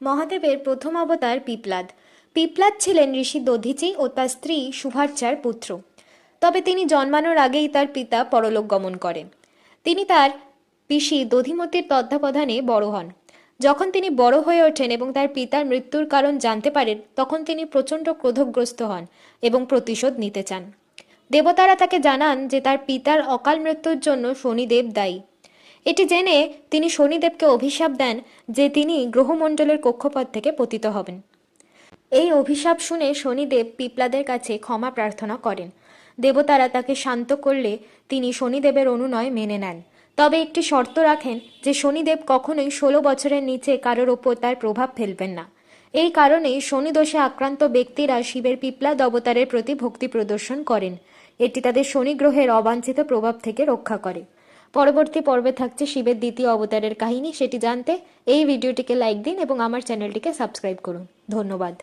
মহাদেবের প্রথম অবতার পিপ্লাদ। পিপ্লাদ ছিলেন ঋষি দধিচি ও তার স্ত্রী সুভার্চার পুত্র। তবে তিনি জন্মানোর আগেই তার পিতা পরলোক গমন করেন। তিনি তার পিসি দধিমতির তত্ত্বাবধানে বড় হন। যখন তিনি বড় হয়ে ওঠেন এবং তার পিতার মৃত্যুর কারণ জানতে পারেন, তখন তিনি প্রচণ্ড ক্রোধগ্রস্ত হন এবং প্রতিশোধ নিতে চান। দেবতারা তাকে জানান যে তার পিতার অকাল মৃত্যুর জন্য শনিদেব দায়ী। এটি জেনে তিনি শনিদেবকে অভিশাপ দেন যে তিনি গ্রহমণ্ডলের কক্ষপথ থেকে পতিত হবেন। এই অভিশাপ শুনে শনিদেব পিপ্লাদের কাছে ক্ষমা প্রার্থনা করেন। দেবতারা তাকে শান্ত করলে তিনি শনিদেবের অনুনয় মেনে নেন। তবে একটি শর্ত রাখেন যে শনিদেব কখনোই 16 বছরের নিচে কারোর ওপর তার প্রভাব ফেলবেন না। এই কারণেই শনিদোষে আক্রান্ত ব্যক্তিরা শিবের পিপ্লাদ অবতারের প্রতি ভক্তি প্রদর্শন করেন। এটি তাদের শনি গ্রহের অবাঞ্ছিত প্রভাব থেকে রক্ষা করে। পরবর্তী পর্বে থাকছে শিবের দ্বিতীয় অবতারের কাহিনী। সেটি জানতে এই ভিডিওটিকে লাইক দিন এবং আমার চ্যানেলটিকে সাবস্ক্রাইব করুন। ধন্যবাদ।